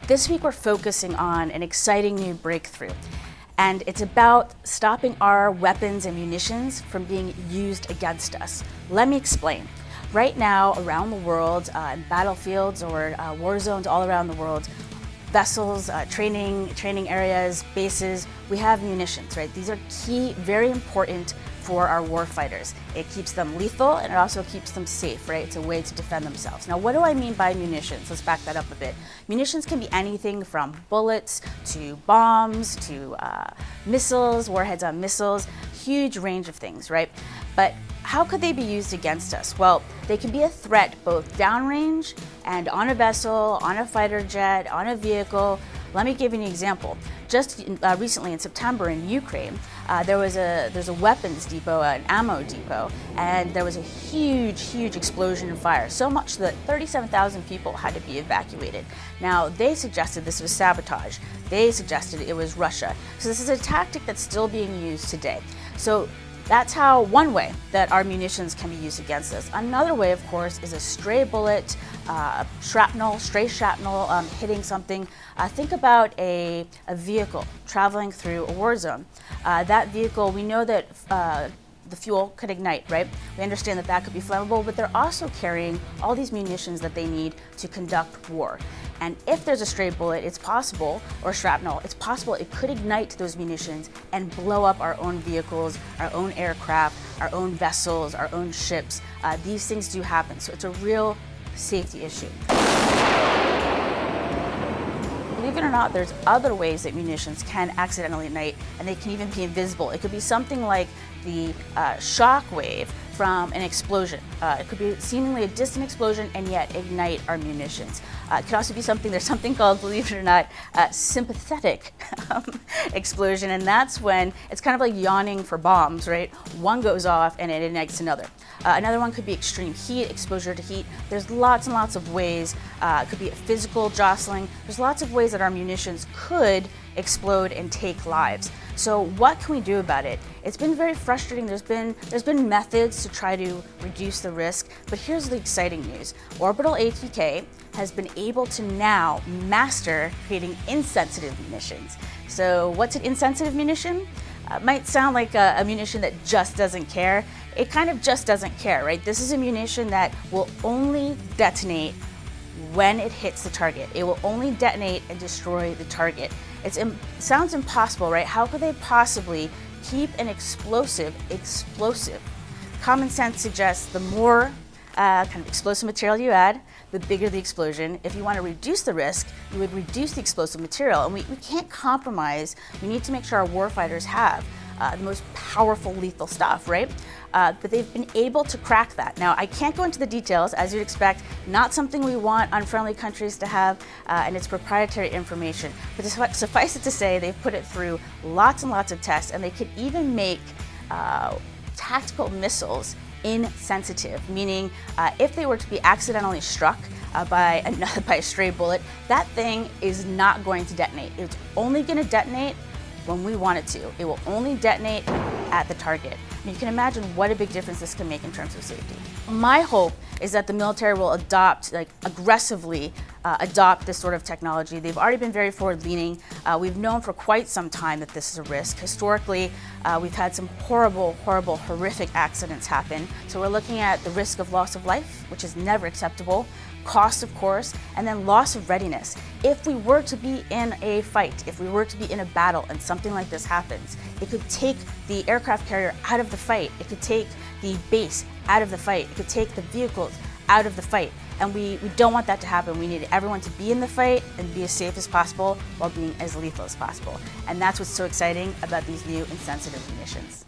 This week we're focusing on an exciting new breakthrough, and it's about stopping our weapons and munitions from being used against us. Let me explain. Right now, around the world, in battlefields or war zones all around the world, vessels, training areas, bases, we have munitions, right? These are key, very important for our war fighters. It keeps them lethal and it also keeps them safe, right? It's a way to defend themselves. Now, what do I mean by munitions? Let's back that up a bit. Munitions can be anything from bullets to bombs to missiles, warheads on missiles, huge range of things, right? But how could they be used against us? Well, they can be a threat both downrange and on a vessel, on a fighter jet, on a vehicle. Let me give you an example. Just recently in September in Ukraine, there's a weapons depot, an ammo depot, and there was a huge explosion and fire, so much that 37,000 people had to be evacuated. Now, they suggested this was sabotage. They suggested it was Russia. So this is a tactic that's still being used today. So that's one way that our munitions can be used against us. Another way, of course, is a stray bullet, stray shrapnel hitting something. Think about a vehicle traveling through a war zone. That vehicle, we know that the fuel could ignite, right? We understand that could be flammable, but they're also carrying all these munitions that they need to conduct war. And if there's a stray bullet, it's possible, or shrapnel, it's possible it could ignite those munitions and blow up our own vehicles, our own aircraft, our own vessels, our own ships. These things do happen, so it's a real safety issue. Believe it or not, there's other ways that munitions can accidentally ignite, and they can even be invisible. It could be something like the shock wave from an explosion. It could be seemingly a distant explosion and yet ignite our munitions. It could also be there's something called, believe it or not, sympathetic explosion, and that's when it's kind of like yawning for bombs, right? One goes off and it ignites another. Another one could be extreme heat, exposure to heat. There's lots and lots of ways. It could be a physical jostling. There's lots of ways that our munitions could explode and take lives. So what can we do about it? It's been very frustrating. There's been methods to try to reduce the risk, but here's the exciting news. Orbital ATK has been able to now master creating insensitive munitions. So what's an insensitive munition? Might sound like a munition that just doesn't care. It kind of just doesn't care, right? This is a munition that will only detonate when it hits the target. It will only detonate and destroy the target. It sounds impossible, right? How could they possibly keep an explosive explosive? Common sense suggests the more kind of explosive material you add, the bigger the explosion. If you want to reduce the risk, you would reduce the explosive material. And we can't compromise. We need to make sure our warfighters have the most powerful lethal stuff, right? But they've been able to crack that. Now, I can't go into the details, as you'd expect, not something we want unfriendly countries to have, and it's proprietary information. But suffice it to say, they've put it through lots and lots of tests, and they could even make tactical missiles insensitive, meaning if they were to be accidentally struck by a stray bullet, that thing is not going to detonate. It's only going to detonate when we want it to. It will only detonate at the target. And you can imagine what a big difference this can make in terms of safety. My hope is that the military will aggressively adopt this sort of technology. They've already been very forward-leaning. We've known for quite some time that this is a risk. Historically, we've had some horrific accidents happen. So we're looking at the risk of loss of life, which is never acceptable, cost, of course, and then loss of readiness. If we were to be in a fight, if we were to be in a battle and something like this happens, it could take the aircraft carrier out of the fight. It could take the base out of the fight. It could take the vehicles out of the fight. And we don't want that to happen. We need everyone to be in the fight and be as safe as possible while being as lethal as possible. And that's what's so exciting about these new insensitive munitions.